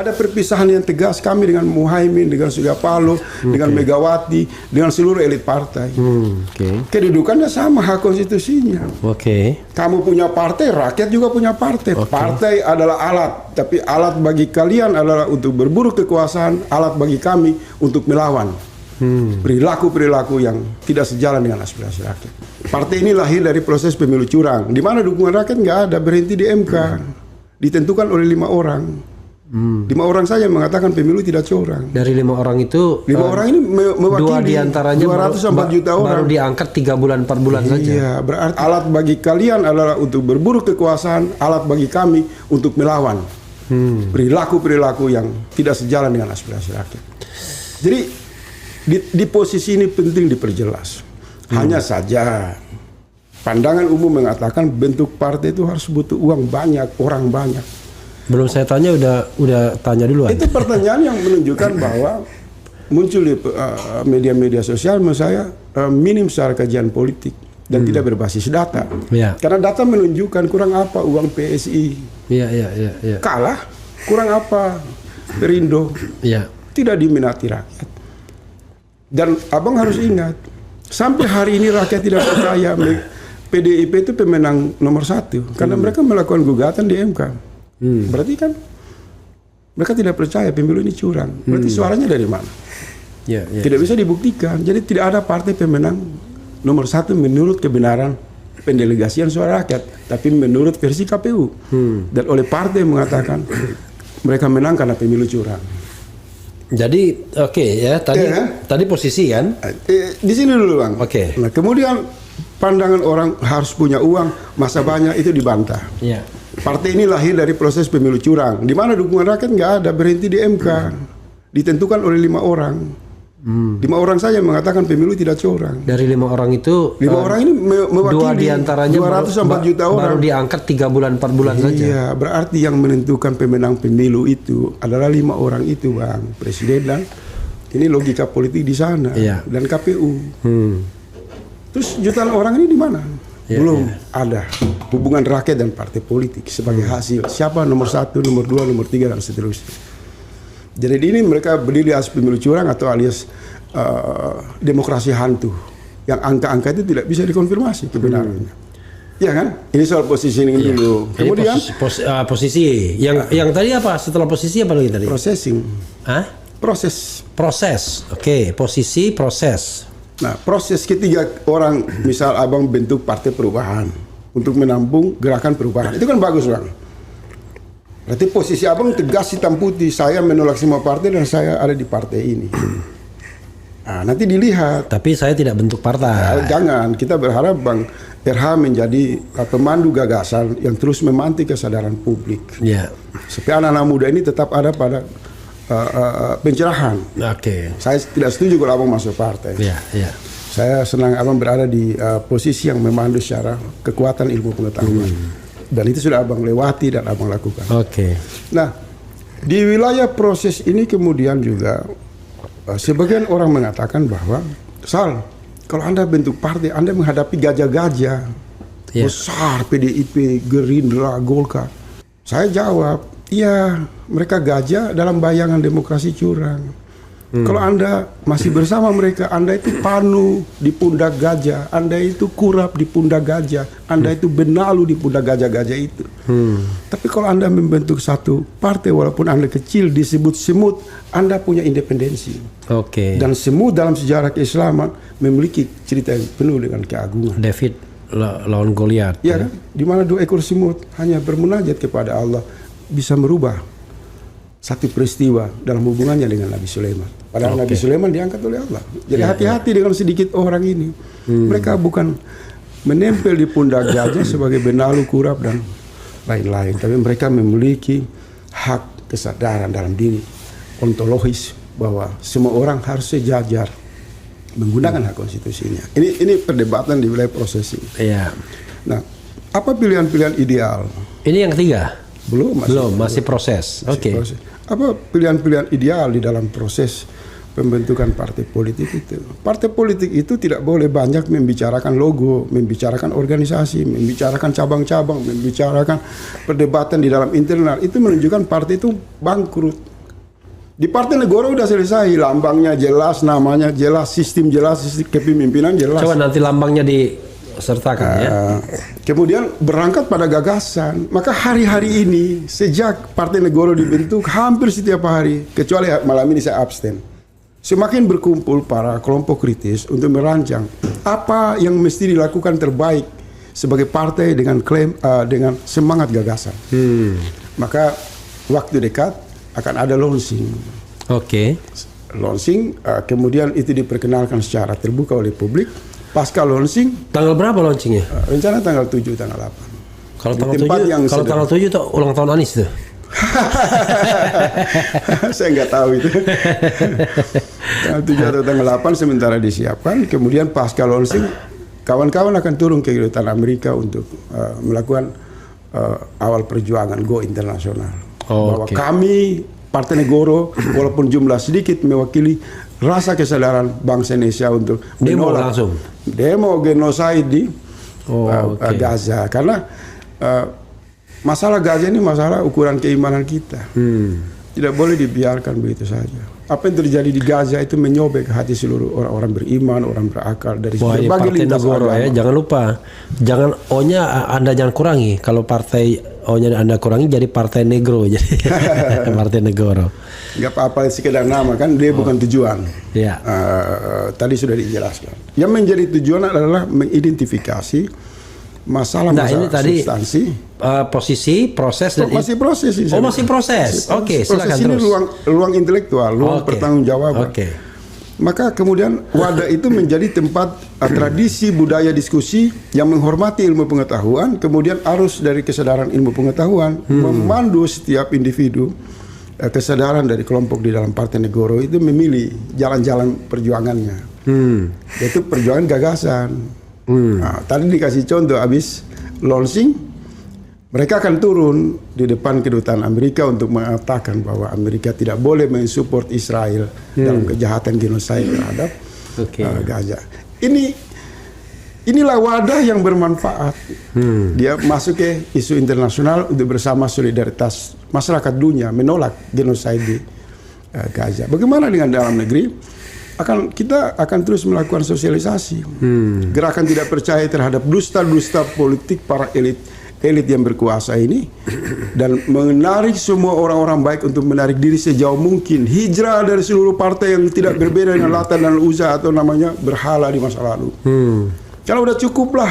Ada perpisahan yang tegas kami dengan Muhaimin, dengan Surya Paloh, dengan Megawati, dengan seluruh elit partai. Kedudukannya sama, hak konstitusinya. Kamu punya partai, rakyat juga punya partai. Partai adalah alat, tapi alat bagi kalian adalah untuk berburu kekuasaan, alat bagi kami untuk melawan perilaku-perilaku yang tidak sejalan dengan aspirasi rakyat. Partai ini lahir dari proses pemilu curang, di mana dukungan rakyat nggak ada, berhenti di MK, ditentukan oleh 5 orang. 5 orang saja mengatakan pemilu tidak curang. Dari 5 orang itu 5 orang ini mewakili 204 juta orang. Baru diangkat 3 bulan 4 bulan saja. Iya, berarti alat bagi kalian adalah untuk berburu kekuasaan, alat bagi kami untuk melawan perilaku-perilaku yang tidak sejalan dengan aspirasi rakyat. Jadi di posisi ini penting diperjelas. Hanya saja pandangan umum mengatakan bentuk partai itu harus butuh uang banyak, orang banyak. Belum saya tanya, udah tanya duluan. Itu pertanyaan yang menunjukkan bahwa muncul di media-media sosial menurut saya minim secara kajian politik dan tidak berbasis data. Karena data menunjukkan kurang apa uang PSI. Kalah, kurang apa Perindo. Tidak diminati rakyat. Dan abang harus ingat, sampai hari ini rakyat tidak percaya PDIP itu pemenang nomor 1 karena mereka melakukan gugatan di MK. Berarti kan mereka tidak percaya pemilu ini curang. Berarti suaranya dari mana? Tidak bisa dibuktikan. Jadi tidak ada partai pemenang nomor 1 menurut kebenaran pendelegasian suara rakyat, tapi menurut versi KPU. Dan oleh partai mengatakan mereka menang karena pemilu curang. Jadi tadi posisi kan? Di sini dulu bang. Nah, kemudian pandangan orang harus punya uang, masa banyak itu dibantah. Partai ini lahir dari proses pemilu curang, di mana dukungan rakyat nggak ada, berhenti di MK, ditentukan oleh 5 orang. 5 orang saja mengatakan pemilu tidak curang. Dari 5 orang itu 5 orang ini mewakili 204 juta orang. Baru diangkat 3 bulan 4 bulan saja. Iya, berarti yang menentukan pemenang pemilu itu adalah 5 orang itu bang, presiden dan ini logika politik di sana dan KPU. Terus jutaan orang ini di mana? Belum ada hubungan rakyat dan partai politik sebagai hasil siapa nomor 1, nomor 2, nomor 3 dan seterusnya. Jadi ini mereka berdiri atas pemilu curang atau alias demokrasi hantu yang angka-angka itu tidak bisa dikonfirmasi kebenarannya. Ya kan? Ini soal positioning dulu. Kemudian posisi yang tadi apa? Setelah posisi apa lagi tadi? Processing. Proses. Posisi, proses. Nah, proses ketiga orang, misal abang bentuk partai perubahan untuk menampung gerakan perubahan, itu kan bagus bang. Berarti posisi abang tegas hitam putih, saya menolak semua partai dan saya ada di partai ini. Nah, nanti dilihat. Tapi saya tidak bentuk partai. Jangan, kita berharap bang RH menjadi pemandu gagasan yang terus memantik kesadaran publik. Supaya anak-anak muda ini tetap ada pada pencerahan. Saya tidak setuju kalau abang masuk partai. Saya senang abang berada di posisi yang memandu secara kekuatan ilmu pengetahuan. Dan itu sudah abang lewati dan abang lakukan. Nah, di wilayah proses ini kemudian juga sebagian orang mengatakan bahwa kalau Anda bentuk partai, Anda menghadapi gajah-gajah besar, PDIP, Gerindra, Golkar. Saya jawab, iya, mereka gajah dalam bayangan demokrasi curang. Kalau Anda masih bersama mereka, Anda itu panu di pundak gajah, Anda itu kurap di pundak gajah, Anda itu benalu di pundak gajah-gajah itu. Tapi kalau Anda membentuk satu partai, walaupun Anda kecil disebut semut, Anda punya independensi. Dan semut dalam sejarah keislaman memiliki cerita yang penuh dengan keagungan. David lawan Goliat. Ya kan? Di mana 2 ekor semut hanya bermunajat kepada Allah bisa merubah satu peristiwa dalam hubungannya dengan Nabi Sulaiman. Padahal Nabi Sulaiman diangkat oleh Allah. Jadi hati-hati dengan sedikit orang ini. Mereka bukan menempel di pundak gajah sebagai benalu, kurap dan lain-lain, tapi mereka memiliki hak kesadaran dalam diri ontologis bahwa semua orang harus sejajar menggunakan hak konstitusinya. Ini perdebatan di wilayah prosesi. Nah, apa pilihan-pilihan ideal? Ini yang ketiga. Belum, masih proses. Proses. Apa pilihan-pilihan ideal di dalam proses pembentukan partai politik itu? Partai politik itu tidak boleh banyak membicarakan logo, membicarakan organisasi, membicarakan cabang-cabang, membicarakan perdebatan di dalam internal. Itu menunjukkan partai itu bangkrut. Di Partai Negoro udah selesai, lambangnya jelas, namanya jelas, sistem kepemimpinan jelas. Coba nanti lambangnya disertakan ya. Kemudian berangkat pada gagasan. Maka hari-hari ini sejak Partai Negoro dibentuk hampir setiap hari, kecuali malam ini saya abstain. Semakin berkumpul para kelompok kritis untuk merancang apa yang mesti dilakukan terbaik sebagai partai dengan klaim dengan semangat gagasan. Maka waktu dekat akan ada launching. Oke. Launching, kemudian itu diperkenalkan secara terbuka oleh publik. Pasca launching, tanggal berapa launchingnya? Rencana tanggal 7, tanggal 8. Kalau tanggal 7 itu ulang tahun Anies tuh. Saya nggak tahu itu. Tanggal 7 atau tanggal 8 sementara disiapkan. Kemudian pasca launching, kawan-kawan akan turun ke kedutaan Amerika untuk melakukan awal perjuangan go internasional. Bahwa kami Partai Negoro walaupun jumlah sedikit mewakili rasa kesadaran bangsa Indonesia untuk menolak demo genocide di Gaza, karena masalah Gaza ini masalah ukuran keimanan kita. Tidak boleh dibiarkan begitu saja. Apa yang terjadi di Gaza itu menyobek hati seluruh orang-orang beriman, orang berakal dari berbagai lintas agama. Ya, jangan lupa, jangan O-nya Anda jangan kurangi. Kalau partai O-nya Anda kurangi jadi Partai Negro, jadi Partai Negoro. Gak apa-apa, sekedar nama kan, dia bukan tujuan. Ya. Tadi sudah dijelaskan. Yang menjadi tujuan adalah mengidentifikasi masalah-masalah substansi. Posisi, proses dan masih proses. Masih proses. Oke, silakan terus. Ini terus. ruang intelektual, ruang pertanggungjawaban. Maka kemudian wadah itu menjadi tempat tradisi budaya diskusi yang menghormati ilmu pengetahuan, kemudian arus dari kesadaran ilmu pengetahuan memandu setiap individu kesadaran dari kelompok di dalam Partai Negoro itu memilih jalan-jalan perjuangannya. Yaitu perjuangan gagasan. Nah, tadi dikasih contoh habis launching, mereka akan turun di depan kedutaan Amerika untuk mengatakan bahwa Amerika tidak boleh mensupport Israel dalam kejahatan genosida terhadap Gaza. Inilah wadah yang bermanfaat. Dia masuk ke isu internasional untuk bersama solidaritas masyarakat dunia menolak genosida di Gaza. Bagaimana dengan dalam negeri? Kita akan terus melakukan sosialisasi. Gerakan tidak percaya terhadap dusta-dusta politik para elit yang berkuasa ini, dan menarik semua orang-orang baik untuk menarik diri sejauh mungkin, hijrah dari seluruh partai yang tidak berbeda dengan Latan dan Uzza atau namanya berhala di masa lalu. Kalau udah cukup lah,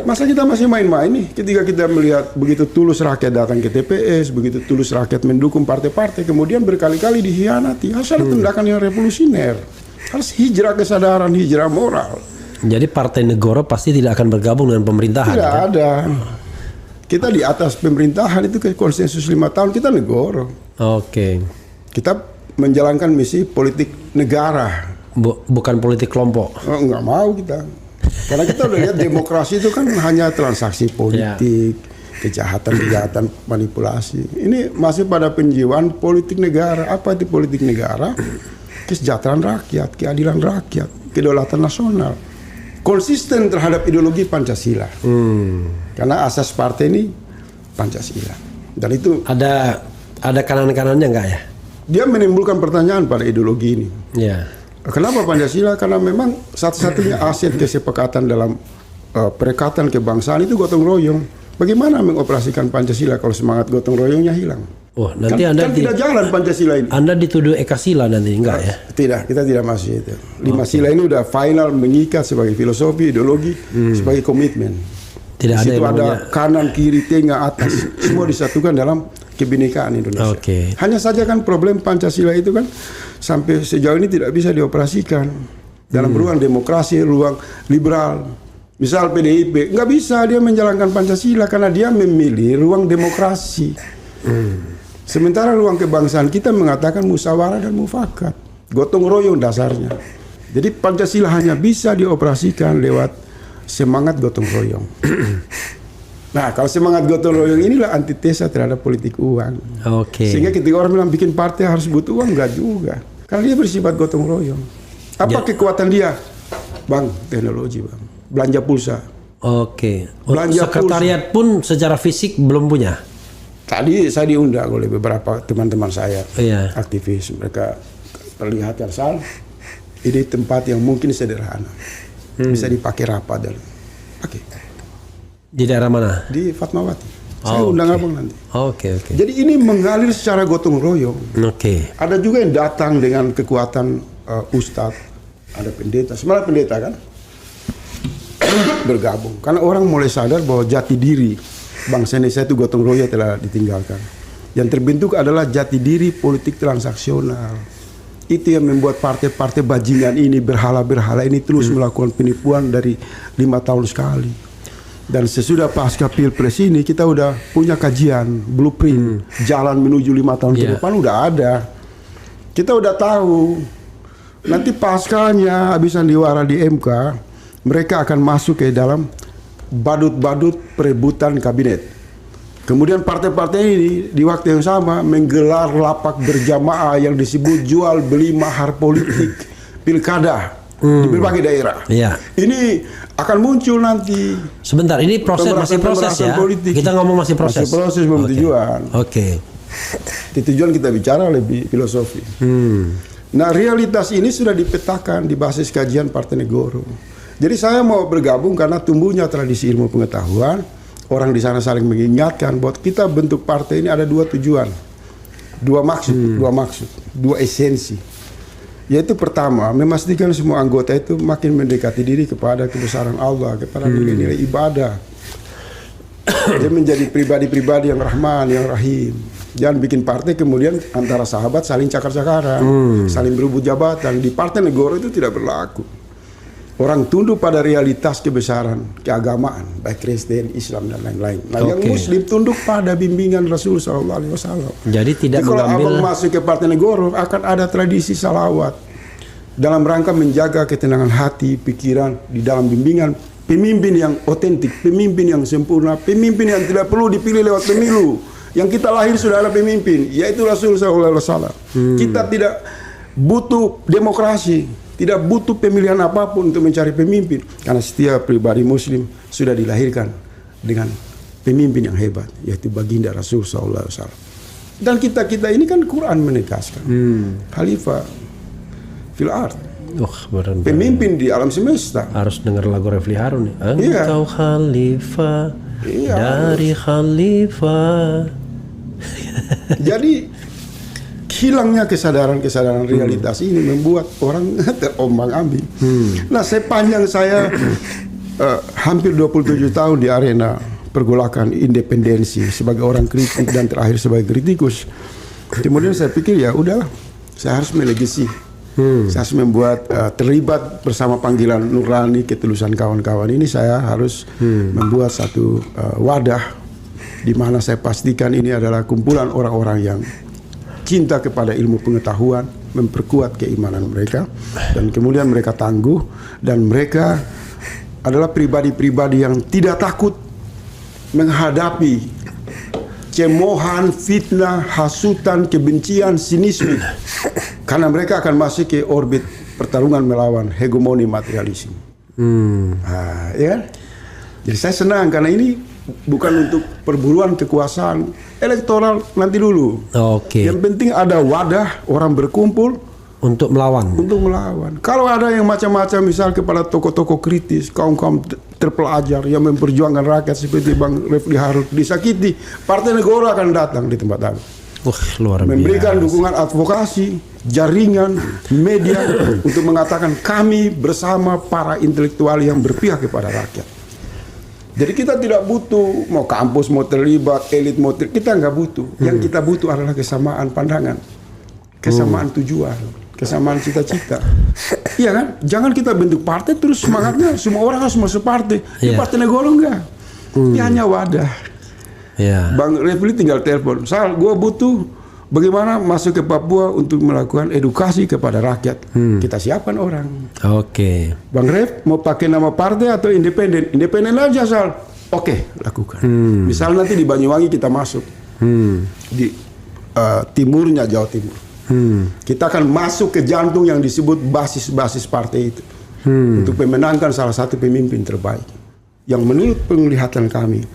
masa kita masih main-main nih? Ketika kita melihat begitu tulus rakyat datang ke TPS, begitu tulus rakyat mendukung partai-partai, kemudian berkali-kali dihianati. Harus ada tindakan yang revolusioner, harus hijrah kesadaran, hijrah moral. Jadi Partai Negoro pasti tidak akan bergabung dengan pemerintahan. Tidak ada. Kita di atas pemerintahan itu ke konsensus 5 tahun kita Negoro. Kita menjalankan misi politik negara. Bukan politik kelompok. Enggak mau kita. Karena kita udah lihat demokrasi itu kan hanya transaksi politik, kejahatan manipulasi. Ini masih pada penjiwaan politik negara. Apa itu politik negara? Kesejahteraan rakyat, keadilan rakyat, kedaulatan nasional. Konsisten terhadap ideologi Pancasila. Karena asas partai ini Pancasila. Dan itu ada kanan-kanannya enggak ya? Dia menimbulkan pertanyaan pada ideologi ini. Ya. Kenapa Pancasila? Karena memang satu-satunya aset kesepakatan dalam perekatan kebangsaan itu gotong royong. Bagaimana mengoperasikan Pancasila kalau semangat gotong royongnya hilang? Oh, nanti Anda tidak jalan Pancasila ini. Anda dituduh Ekasila nanti, enggak ya? Tidak, kita tidak masuk itu. 5 sila ini udah final mengikat sebagai filosofi, ideologi, sebagai komitmen. Tidak di situ ada namanya kanan, kiri, tengah, atas, semua disatukan dalam kebinekaan Indonesia. Hanya saja kan problem Pancasila itu kan sampai sejauh ini tidak bisa dioperasikan dalam ruang demokrasi, ruang liberal. Misal PDIP nggak bisa dia menjalankan Pancasila karena dia memilih ruang demokrasi. Sementara ruang kebangsaan kita mengatakan musyawarah dan mufakat, gotong royong dasarnya. Jadi Pancasila hanya bisa dioperasikan lewat semangat gotong royong. Nah, kalau semangat gotong royong inilah antitesa terhadap politik uang. Sehingga ketika orang bilang bikin partai harus butuh uang, enggak juga. Karena dia bersifat gotong royong. Apa kekuatan dia? Bang, teknologi bang. Belanja pulsa. Belanja sekretariat pun secara fisik belum punya. Tadi saya diundang oleh beberapa teman-teman saya, aktivis. Mereka perlihatkan, Sal, ini tempat yang mungkin sederhana, bisa dipakai rapat dan pakai. Di daerah mana? Di Fatmawati. Saya undang abang nanti. Oke. Jadi ini mengalir secara gotong royong. Ada juga yang datang dengan kekuatan ustadz, ada pendeta, sebenarnya pendeta kan bergabung. Karena orang mulai sadar bahwa jati diri bangsa Indonesia itu gotong royong telah ditinggalkan. Yang terbentuk adalah jati diri politik transaksional. Itu yang membuat partai-partai bajingan ini, berhala-berhala ini terus melakukan penipuan dari 5 tahun sekali. Dan sesudah pasca Pilpres ini kita udah punya kajian, blueprint, jalan menuju 5 tahun ke depan udah ada. Kita udah tahu nanti paskanya habis sandiwara di MK, mereka akan masuk ke dalam badut-badut perebutan kabinet. Kemudian partai-partai ini di waktu yang sama menggelar lapak berjamaah yang disebut jual beli mahar politik pilkada di berbagai daerah. Ini akan muncul nanti. Sebentar, ini masih proses ya. Politik. Kita ngomong masih proses. Masih proses belum tujuan. Di tujuan kita bicara lebih filosofi. Nah, realitas ini sudah dipetakan di basis kajian Partai Negoro. Jadi saya mau bergabung karena tumbuhnya tradisi ilmu pengetahuan. Orang di sana saling mengingatkan bahwa kita bentuk partai ini ada 2 tujuan, 2 maksud, 2 esensi. Yaitu pertama, memastikan semua anggota itu makin mendekati diri kepada kebesaran Allah, kepada nilai-nilai ibadah. Dia menjadi pribadi-pribadi yang rahman, yang rahim. Jangan bikin partai kemudian antara sahabat saling cakar-cakaran, saling berebut jabatan. Di Partai Negoro itu tidak berlaku. Orang tunduk pada realitas kebesaran keagamaan, baik Kristen, Islam dan lain-lain. Nah, yang Muslim tunduk pada bimbingan Rasul SAW. Jadi tidak kalau abang masuk ke Partai Negoro akan ada tradisi salawat dalam rangka menjaga ketenangan hati, pikiran di dalam bimbingan pemimpin yang otentik, pemimpin yang sempurna, pemimpin yang tidak perlu dipilih lewat pemilu. Yang kita lahir sudah ada pemimpin, yaitu Rasul SAW. Kita tidak butuh demokrasi. Tidak butuh pemilihan apapun untuk mencari pemimpin. Karena setiap pribadi Muslim sudah dilahirkan dengan pemimpin yang hebat, yaitu baginda Rasul SAW. Dan kita ini kan Quran menegaskan. Khalifah fil ard. Pemimpin di alam semesta. Harus dengar lagu Refli Harun. Engkau khalifah dari khalifah. Jadi hilangnya kesadaran realitas ini membuat orang terombang-ambing. Nah, sepanjang saya hampir 27 tahun di arena pergolakan independensi sebagai orang kritik dan terakhir sebagai kritikus, kemudian saya pikir ya udahlah, saya harus melegasi. Saya harus membuat terlibat bersama panggilan nurani ketulusan kawan-kawan ini. Saya harus membuat satu wadah di mana saya pastikan ini adalah kumpulan orang-orang yang cinta kepada ilmu pengetahuan, memperkuat keimanan mereka, dan kemudian mereka tangguh, dan mereka adalah pribadi-pribadi yang tidak takut menghadapi cemoohan, fitnah, hasutan, kebencian, sinisme, karena mereka akan masuk ke orbit pertarungan melawan hegemoni materialisme. Ya kan? Jadi saya senang karena ini bukan untuk perburuan kekuasaan elektoral nanti dulu. Yang penting ada wadah orang berkumpul untuk melawan. Kalau ada yang macam-macam, misal kepada tokoh-tokoh kritis, kaum-kaum terpelajar yang memperjuangkan rakyat seperti Bang Refli Harun disakiti, Partai Negoro akan datang di tempat itu. Luar biasa. Memberikan dukungan advokasi, jaringan, media untuk mengatakan kami bersama para intelektual yang berpihak kepada rakyat. Jadi kita tidak butuh mau kampus mau terlibat, elit mau kita nggak butuh. Yang kita butuh adalah kesamaan pandangan, kesamaan tujuan, kesamaan cita-cita. Iya kan? Jangan kita bentuk partai terus semangatnya semua orang harus masuk partai. Di Partai Negoro enggak. Ini hanya wadah. Bang Refli tinggal telepon. Sal, gue butuh bagaimana masuk ke Papua untuk melakukan edukasi kepada rakyat. Kita siapkan orang. Bang Ref mau pakai nama partai atau independen? Independen aja, Sal. Lakukan. Misal nanti di Banyuwangi kita masuk. Di timurnya Jawa Timur. Kita akan masuk ke jantung yang disebut basis-basis partai itu. Untuk memenangkan salah satu pemimpin terbaik. Yang menurut penglihatan kami